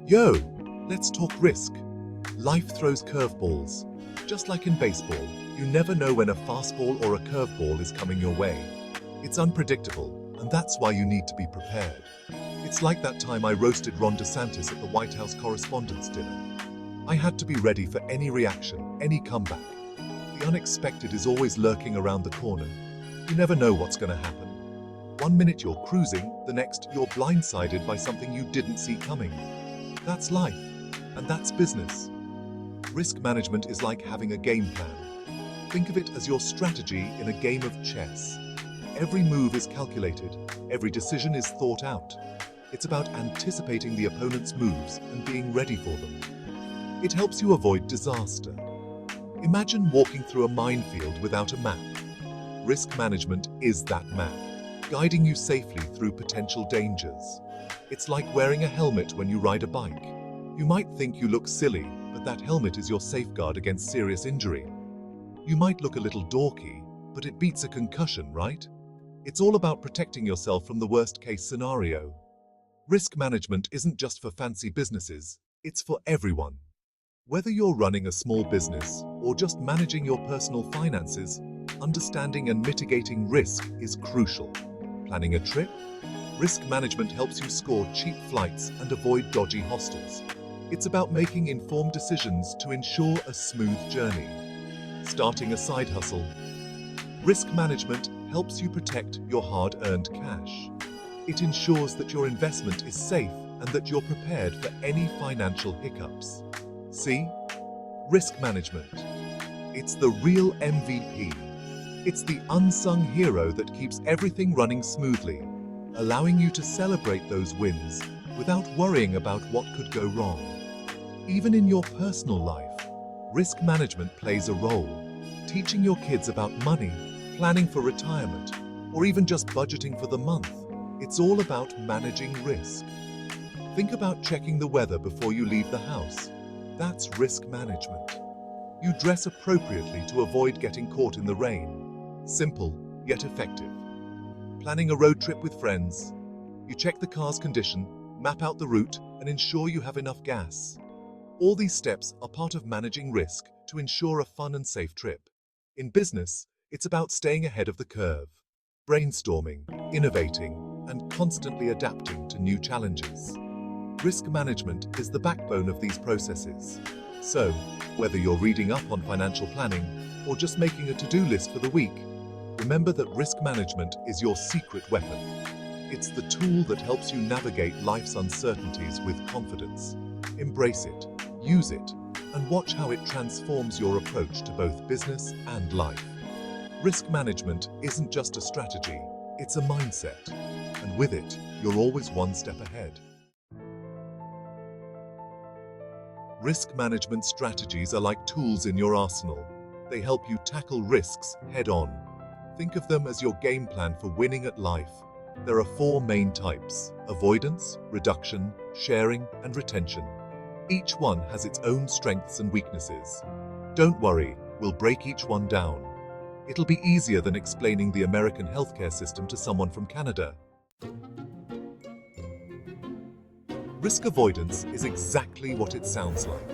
Yo, let's talk risk. Life throws curveballs. Just like in baseball, you never know when a fastball or a curveball is coming your way. It's unpredictable, and that's why you need to be prepared. It's like that time I roasted Ron DeSantis at the White House Correspondents' Dinner. I had to be ready for any reaction, any comeback. The unexpected is always lurking around the corner. You never know what's going to happen. One minute you're cruising, the next you're blindsided by something you didn't see coming. That's life, and that's business. Risk management is like having a game plan. Think of it as your strategy in a game of chess. Every move is calculated, every decision is thought out. It's about anticipating the opponent's moves and being ready for them. It helps you avoid disaster. Imagine walking through a minefield without a map. Risk management is that map, guiding you safely through potential dangers. It's like wearing a helmet when you ride a bike. You might think you look silly, but that helmet is your safeguard against serious injury. You might look a little dorky, but it beats a concussion, right? It's all about protecting yourself from the worst-case scenario. Risk management isn't just for fancy businesses, it's for everyone. Whether you're running a small business or just managing your personal finances, understanding and mitigating risk is crucial. Planning a trip? Risk management helps you score cheap flights and avoid dodgy hostels. It's about making informed decisions to ensure a smooth journey. Starting a side hustle? Risk management helps you protect your hard-earned cash. It ensures that your investment is safe and that you're prepared for any financial hiccups. See? Risk management. It's the real MVP. It's the unsung hero that keeps everything running smoothly, allowing you to celebrate those wins without worrying about what could go wrong. Even in your personal life, risk management plays a role. Teaching your kids about money, planning for retirement, or even just budgeting for the month. It's all about managing risk. Think about checking the weather before you leave the house. That's risk management. You dress appropriately to avoid getting caught in the rain. Simple, yet effective. Planning a road trip with friends. You check the car's condition, map out the route, and ensure you have enough gas. All these steps are part of managing risk to ensure a fun and safe trip. In business, it's about staying ahead of the curve, brainstorming, innovating, and constantly adapting to new challenges. Risk management is the backbone of these processes. So, whether you're reading up on financial planning or just making a to-do list for the week, remember that risk management is your secret weapon. It's the tool that helps you navigate life's uncertainties with confidence. Embrace it, use it, and watch how it transforms your approach to both business and life. Risk management isn't just a strategy, it's a mindset. And with it, you're always one step ahead. Risk management strategies are like tools in your arsenal. They help you tackle risks head-on. Think of them as your game plan for winning at life. There are 4 main types: avoidance, reduction, sharing, and retention. Each one has its own strengths and weaknesses. Don't worry, we'll break each one down. It'll be easier than explaining the American healthcare system to someone from Canada. Risk avoidance is exactly what it sounds like.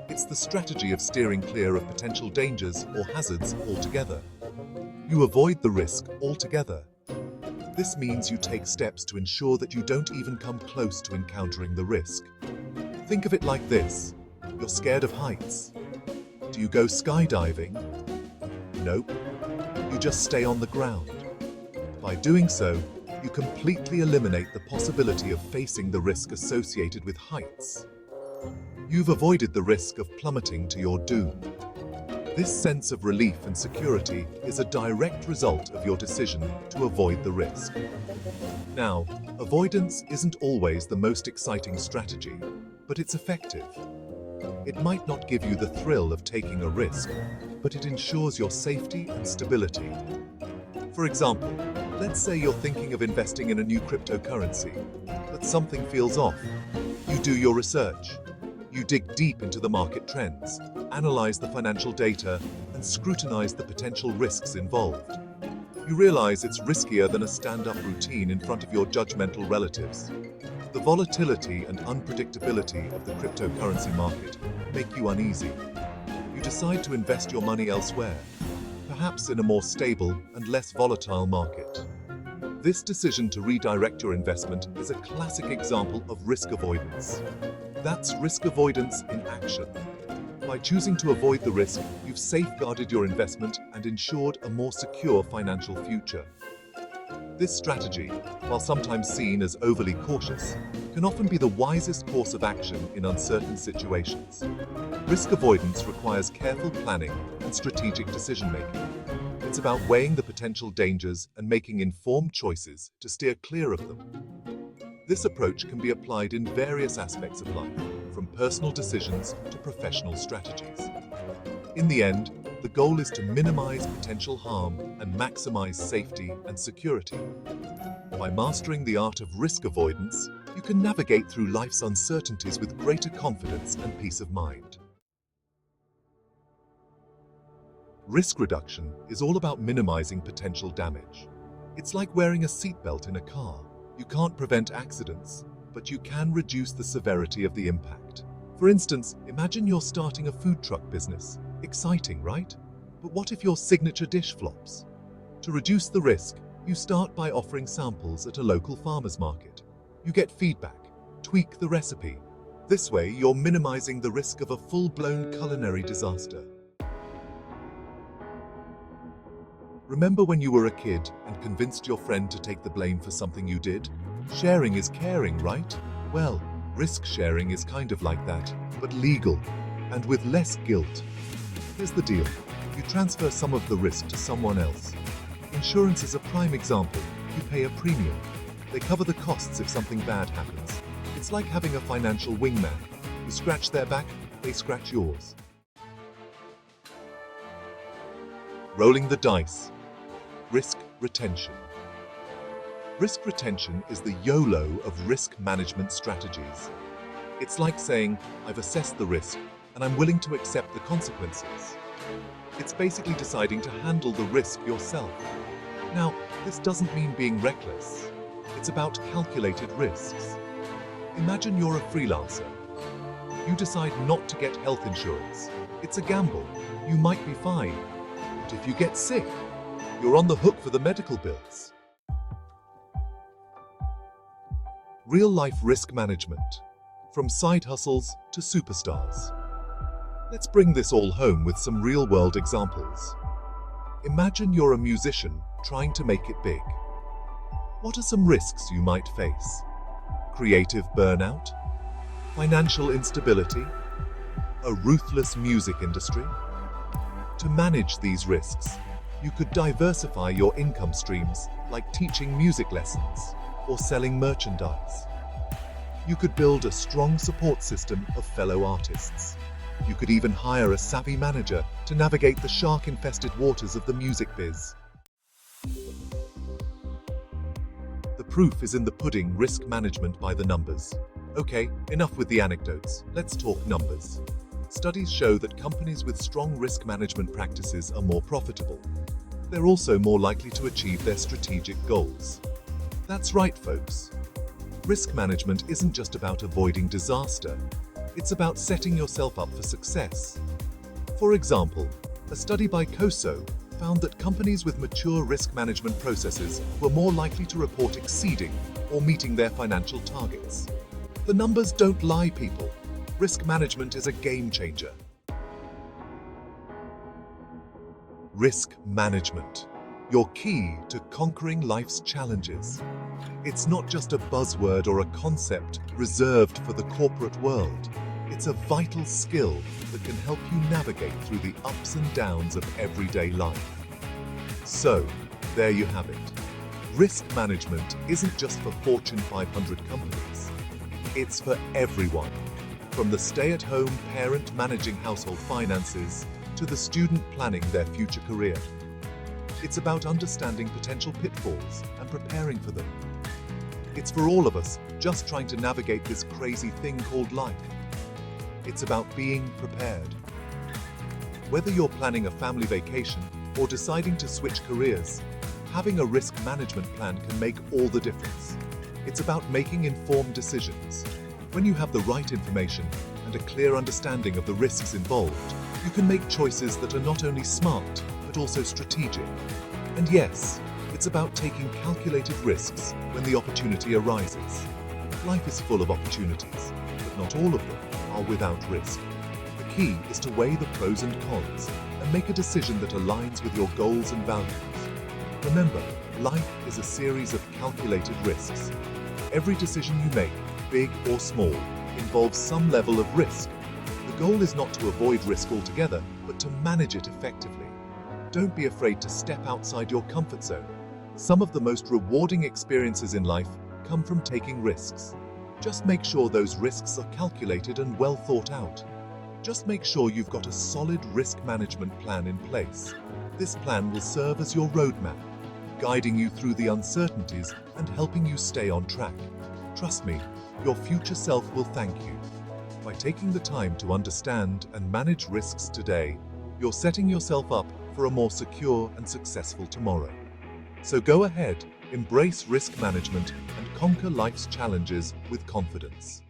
It's the strategy of steering clear of potential dangers or hazards altogether. You avoid the risk altogether. This means you take steps to ensure that you don't even come close to encountering the risk. Think of it like this. You're scared of heights. Do you go skydiving? Nope. You just stay on the ground. By doing so, you completely eliminate the possibility of facing the risk associated with heights. You've avoided the risk of plummeting to your doom. This sense of relief and security is a direct result of your decision to avoid the risk. Now, avoidance isn't always the most exciting strategy, but it's effective. It might not give you the thrill of taking a risk, but it ensures your safety and stability. For example, let's say you're thinking of investing in a new cryptocurrency, but something feels off. You do your research. You dig deep into the market trends, analyze the financial data, and scrutinize the potential risks involved. You realize it's riskier than a stand-up routine in front of your judgmental relatives. The volatility and unpredictability of the cryptocurrency market make you uneasy. You decide to invest your money elsewhere, perhaps in a more stable and less volatile market. This decision to redirect your investment is a classic example of risk avoidance. That's risk avoidance in action. By choosing to avoid the risk, you've safeguarded your investment and ensured a more secure financial future. This strategy, while sometimes seen as overly cautious, can often be the wisest course of action in uncertain situations. Risk avoidance requires careful planning and strategic decision-making. It's about weighing the potential dangers and making informed choices to steer clear of them. This approach can be applied in various aspects of life, from personal decisions to professional strategies. In the end, the goal is to minimize potential harm and maximize safety and security. By mastering the art of risk avoidance, you can navigate through life's uncertainties with greater confidence and peace of mind. Risk reduction is all about minimizing potential damage. It's like wearing a seatbelt in a car. You can't prevent accidents, but you can reduce the severity of the impact. For instance, imagine you're starting a food truck business. Exciting, right? But what if your signature dish flops? To reduce the risk, you start by offering samples at a local farmer's market. You get feedback, tweak the recipe. This way, you're minimizing the risk of a full-blown culinary disaster. Remember when you were a kid and convinced your friend to take the blame for something you did? Sharing is caring, right? Well, risk sharing is kind of like that, but legal, and with less guilt. Here's the deal. You transfer some of the risk to someone else. Insurance is a prime example. You pay a premium. They cover the costs if something bad happens. It's like having a financial wingman. You scratch their back, they scratch yours. Rolling the dice. Risk retention. Risk retention is the YOLO of risk management strategies. It's like saying, I've assessed the risk and I'm willing to accept the consequences. It's basically deciding to handle the risk yourself. Now, this doesn't mean being reckless. It's about calculated risks. Imagine you're a freelancer. You decide not to get health insurance. It's a gamble. You might be fine. But if you get sick, you're on the hook for the medical bills. Real-life risk management, from side hustles to superstars. Let's bring this all home with some real-world examples. Imagine you're a musician trying to make it big. What are some risks you might face? Creative burnout? Financial instability? A ruthless music industry? To manage these risks, you could diversify your income streams, like teaching music lessons or selling merchandise. You could build a strong support system of fellow artists. You could even hire a savvy manager to navigate the shark-infested waters of the music biz. The proof is in the pudding. Risk management by the numbers. Okay, enough with the anecdotes. Let's talk numbers. Studies show that companies with strong risk management practices are more profitable. They're also more likely to achieve their strategic goals. That's right, folks. Risk management isn't just about avoiding disaster. It's about setting yourself up for success. For example, a study by COSO found that companies with mature risk management processes were more likely to report exceeding or meeting their financial targets. The numbers don't lie, people. Risk management is a game changer. Risk management, your key to conquering life's challenges. It's not just a buzzword or a concept reserved for the corporate world. It's a vital skill that can help you navigate through the ups and downs of everyday life. So, there you have it. Risk management isn't just for Fortune 500 companies. It's for everyone, from the stay-at-home parent managing household finances to the student planning their future career. It's about understanding potential pitfalls and preparing for them. It's for all of us just trying to navigate this crazy thing called life. It's about being prepared. Whether you're planning a family vacation or deciding to switch careers, having a risk management plan can make all the difference. It's about making informed decisions. When you have the right information and a clear understanding of the risks involved, you can make choices that are not only smart, but also strategic. And yes, it's about taking calculated risks when the opportunity arises. Life is full of opportunities, but not all of them are without risk. The key is to weigh the pros and cons and make a decision that aligns with your goals and values. Remember, life is a series of calculated risks. Every decision you make, big or small, involves some level of risk. The goal is not to avoid risk altogether, but to manage it effectively. Don't be afraid to step outside your comfort zone. Some of the most rewarding experiences in life come from taking risks. Just make sure those risks are calculated and well thought out. Just make sure you've got a solid risk management plan in place. This plan will serve as your roadmap, guiding you through the uncertainties and helping you stay on track. Trust me, your future self will thank you. By taking the time to understand and manage risks today, you're setting yourself up for a more secure and successful tomorrow. So go ahead, embrace risk management, and conquer life's challenges with confidence.